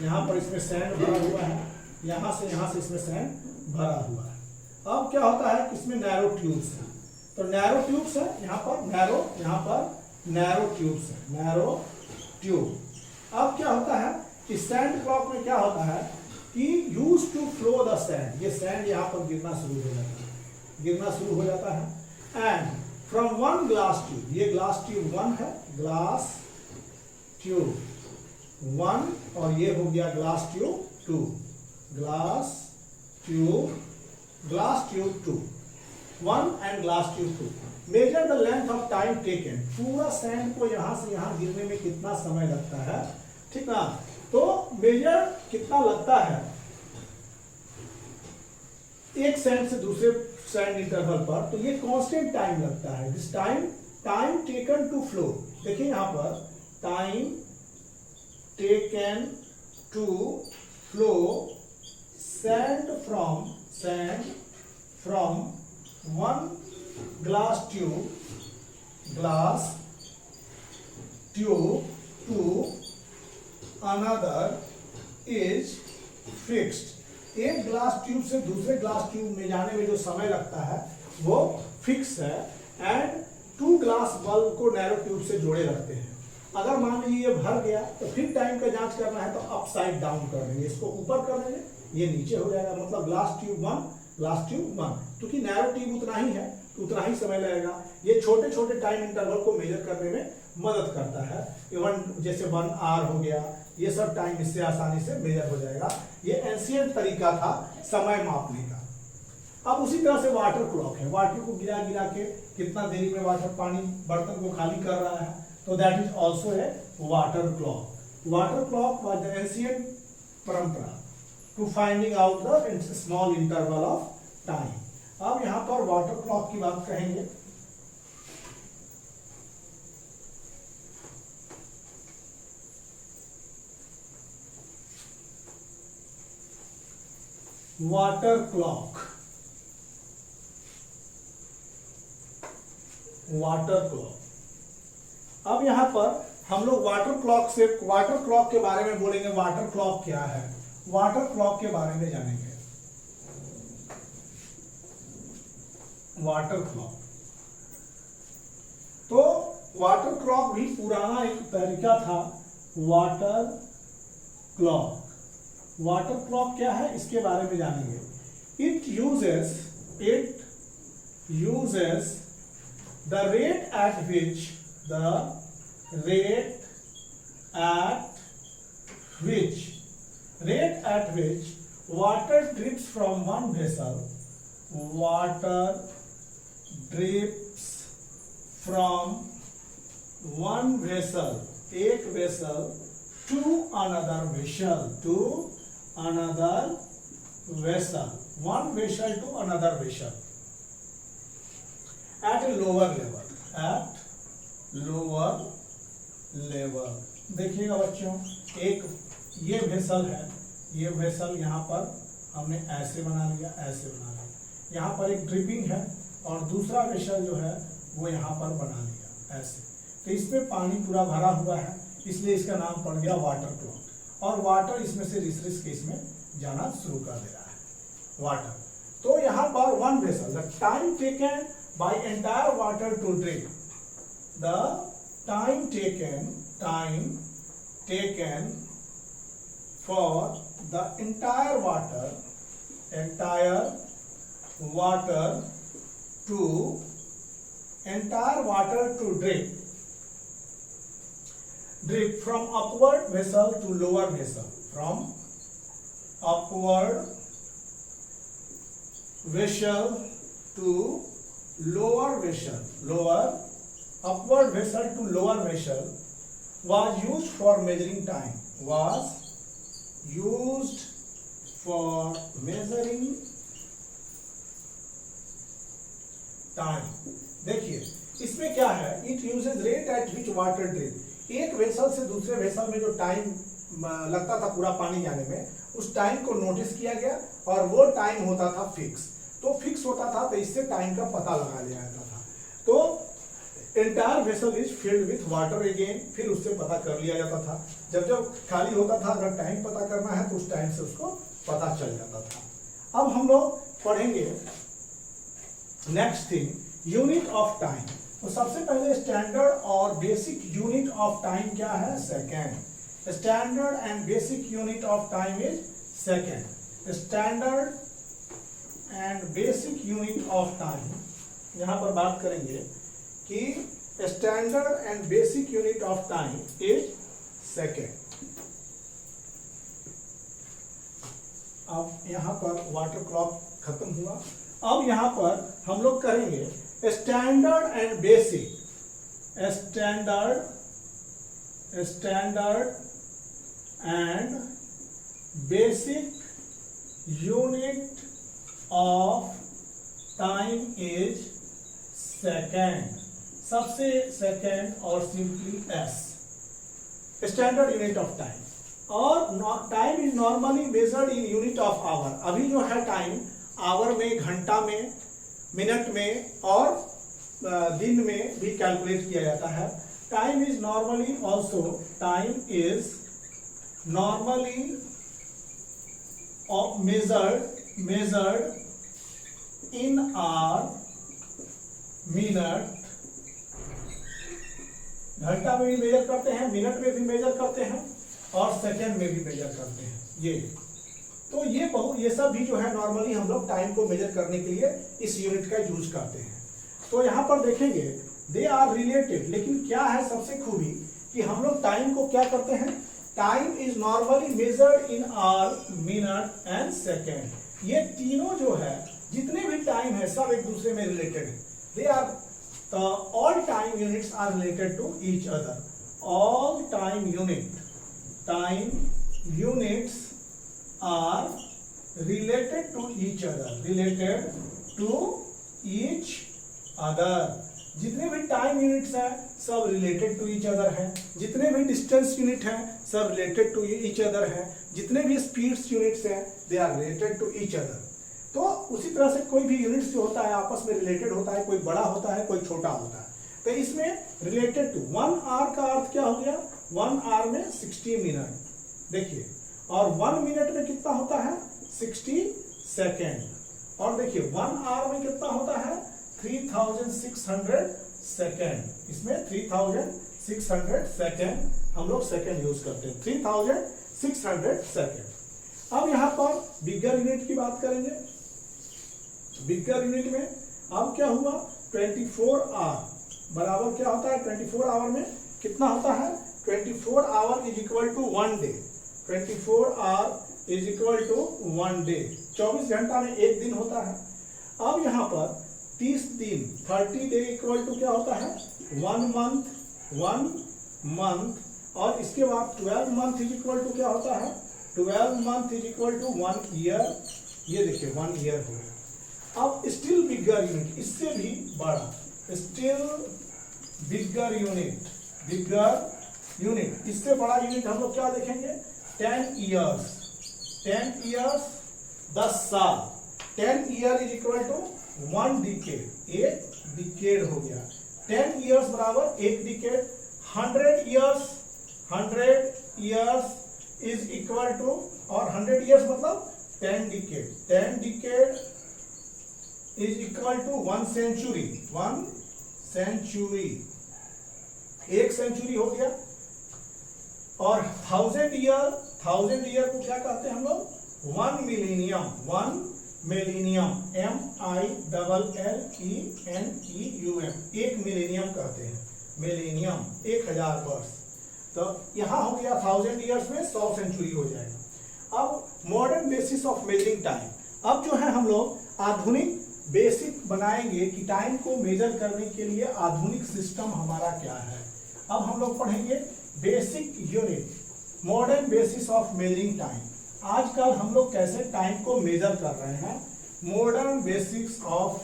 S1: यहाँ पर इसमें सैंड भरा हुआ है, यहाँ से इसमें सैंड भरा हुआ है। अब क्या होता है कि इसमें नैरो ट्यूब्स है, तो नैरो ट्यूब्स है यहाँ पर नैरो ट्यूब्स है, नैरो ट्यूब। अब क्या होता है कि सैंड क्लॉक में क्या होता है कि use to flow the sand, ये सैंड यहाँ पर गिरना शुरू हो जाता है and from one glass tube, ये ग्लास ट्यूब 1 है, ग्लास ट्यूब 1, और ये हो गया glass tube 2, glass tube 2, 1 and glass tube 2। Measure the length of time taken, पूरा सैंड को यहां से यहां गिरने में कितना समय लगता है, ठीक ना। तो मेजर कितना लगता है एक सैंड से दूसरे सैंड इंटरवल पर, तो ये कांस्टेंट टाइम लगता है। This time taken to flow, देखिए यहां पर time taken to flow sand from one glass tube to another is fixed. एक ग्लास ट्यूब से दूसरे ग्लास ट्यूब में जाने में जो समय लगता है वो फिक्स है एंड 2 ग्लास बल्ब को नैरो ट्यूब से जोड़े रखते हैं। अगर मान लीजिए ये भर गया तो फिर टाइम का जांच करना है तो अपसाइड डाउन कर देंगे, इसको ऊपर कर देंगे, ये नीचे हो जाएगा, मतलब ग्लास ट्यूब 1, क्योंकि नैरो ट्यूब उतना ही है तो उतना ही समय लगेगा। ये छोटे छोटे टाइम इंटरवल को मेजर करने में मदद करता है। इवन जैसे 1 आवर हो गया, ये सब टाइम इससे आसानी से मेजर हो जाएगा। ये एंशिएंट तरीका था समय मापने का। अब उसी तरह से वाटर क्लॉक है, वाटर को गिरा के कितना देरी में पानी बर्तन को खाली कर रहा है, तो that is also a water clock. Water clock was the ancient परंपरा to finding out the small interval of time. अब यहां पर वाटर क्लॉक की बात कहेंगे। वाटर क्लॉक अब यहां पर हम लोग वाटर क्लॉक के बारे में बोलेंगे। वाटर क्लॉक क्या है, वाटर क्लॉक के बारे में जानेंगे। वाटर क्लॉक, तो वाटर क्लॉक भी पुराना एक तरीका था। वाटर क्लॉक क्या है इसके बारे में जानेंगे। It uses the rate at which water drips from one vessel, एक vessel to another vessel, one vessel to another vessel। At a lower level, at lower level. देखिएगा बच्चों, एक ये वेसल है, ये वेसल यहाँ पर हमने ऐसे बना लिया, ऐसे बना लिया, यहाँ पर एक ड्रिपिंग है और दूसरा वेसल जो है वो यहाँ पर बना लिया ऐसे। तो इसमें पानी पूरा भरा हुआ है, इसलिए इसका नाम पड़ गया वाटर क्लॉक। और वाटर इसमें से रिस के इसमें जाना शुरू कर दे रहा है, वाटर। तो यहाँ पर one vessel, the time taken by entire water to drip, the time taken for the entire water to drip from upward vessel to lower vessel, from upward vessel to lower vessel, upward vessel to lower vessel was used for measuring time, देखिए इसमें क्या है, it uses rate at which water drip. एक vessel से दूसरे vessel में जो time लगता था पूरा पानी जाने में, उस टाइम को नोटिस किया गया और वो टाइम होता था फिक्स। तो फिक्स होता था तो इससे टाइम का पता लगा लिया जाता था। तो entire vessel is filled with water again, फिर उससे पता कर लिया जाता था। जब खाली होता था, अगर टाइम पता करना है तो उस टाइम से उसको पता चल जाता था। अब हम लोग पढ़ेंगे next thing, unit of time. तो सबसे पहले स्टैंडर्ड और बेसिक यूनिट ऑफ टाइम क्या है, second. Standard and basic unit of time is second. Standard and basic unit of time, यहां पर बात करेंगे कि standard and basic unit of time is second. अब यहां पर वाटर क्लॉक खत्म हुआ। अब यहां पर हम लोग करेंगे standard and basic, standard and basic unit of time is second. सबसे सेकेंड और simply S, standard unit of time. और time is normally measured in unit of hour. अभी जो है टाइम आवर में, घंटा में, मिनट में और दिन में भी कैलकुलेट किया जाता है। Time is normally also, time is normally measured in hour, minute, घंटा में भी मेजर करते हैं, मिनट में भी मेजर करते हैं और सेकंड में भी मेजर करते हैं। ये सब भी जो है नॉर्मली हम लोग टाइम को मेजर करने के लिए इस यूनिट का यूज करते हैं। तो यहाँ पर देखेंगे दे आर रिलेटेड, लेकिन क्या है सबसे खूबी कि हम लोग टाइम को क्या करते हैं, time is normally measured in hour, minute and second. ये तीनों जो है, जितने भी टाइम है सब एक दूसरे में रिलेटेड है। They are all time units are related to each other. All time units are related to each other. जितने भी टाइम यूनिट्स हैं सब रिलेटेड टू ईच अदर हैं। जितने भी डिस्टेंस यूनिट हैं सब रिलेटेड टू ईच अदर हैं। जितने भी स्पीड्स यूनिट्स हैं they are related to each other. तो उसी तरह से कोई भी यूनिट्स जो होता है आपस में रिलेटेड होता है, कोई बड़ा होता है कोई छोटा होता है। तो इसमें रिलेटेड टू 1 आवर का अर्थ क्या हो गया, 1 आवर में 60 मिनट देखिए, और 1 मिनट में कितना होता है 60 सेकेंड। और देखिए 1 आवर में कितना होता है 3600 सेकेंड। इसमें 3600 सेकेंड हम लोग सेकेंड यूज करते हैं, 3600 सेकेंड। अब यहाँ पर बिगर यूनिट की बात करेंगे। बिगर यूनिट में अब क्या हुआ, 24 आवर बराबर क्या होता है, 24 आवर में कितना होता है, 24 hour is equal to 1 day. 24 hour is equal to 1 day. 24 घंटा में एक दिन होता है। अब यहाँ पर 30 दिन, 30 डे इक्वल टू क्या होता है 1 मंथ। और इसके बाद 12 मंथ इज इक्वल टू क्या होता है, 12 month is equal to 1 year. ये देखिए 1 ईयर हो गया। अब स्टिल बिगर यूनिट, इससे भी बड़ा स्टिल बिगर यूनिट। इससे बड़ा यूनिट हम लोग क्या देखेंगे, 10 ईयर्स। 10 ईयर्स 10 साल। 10 year is equal to 1 decade, एक डिकेड हो गया। 10 ईयर्स बराबर एक decade. 100 years is equal to, और 100 ईयर्स मतलब 10 decade. 10 decade is equal to 1 century. 1 century, एक सेंचुरी हो गया। और 1000 ईयर को क्या कहते हैं हम लोग, 1 मिलेनियम। 1 मिलेनियम, MILLENEUM, एक मिलेनियम कहते हैं। मिलेनियम 1000 वर्ष। तो यहां हो गया 1000 ईयर्स में 100 सेंचुरी हो जाएगा। अब modern basis of measuring time, अब जो है हम लोग आधुनिक बेसिक बनाएंगे कि टाइम को मेजर करने के लिए आधुनिक सिस्टम हमारा क्या है। अब हम लोग पढ़ेंगे basic unit, modern basis of measuring time. आजकल हम लोग कैसे टाइम को मेजर कर रहे हैं, modern basics of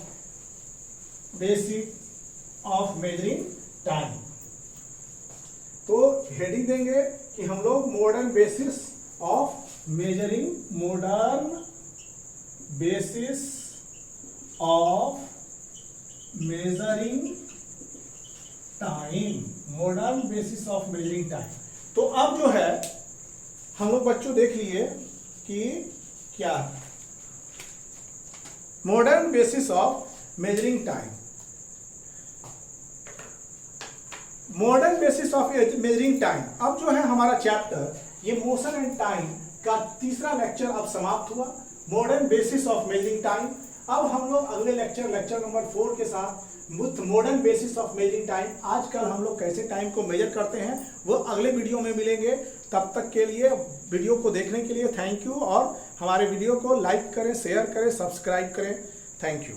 S1: measuring time. तो हेडिंग देंगे कि हम लोग modern basis of measuring, modern basis of measuring time, modern basis of measuring time. तो अब जो है हम लोग बच्चों देख लिए कि क्या है modern basis of measuring time. Modern basis of measuring time, अब जो है हमारा चैप्टर ये मोशन एंड टाइम का तीसरा लेक्चर अब समाप्त हुआ, modern basis of measuring time. अब हम लोग अगले लेक्चर नंबर 4 के साथ modern basis of measuring time, आजकल हम लोग कैसे टाइम को मेजर करते हैं, वो अगले वीडियो में मिलेंगे। तब तक के लिए वीडियो को देखने के लिए थैंक यू, और हमारे वीडियो को लाइक करें, शेयर करें, सब्सक्राइब करें। Thank you.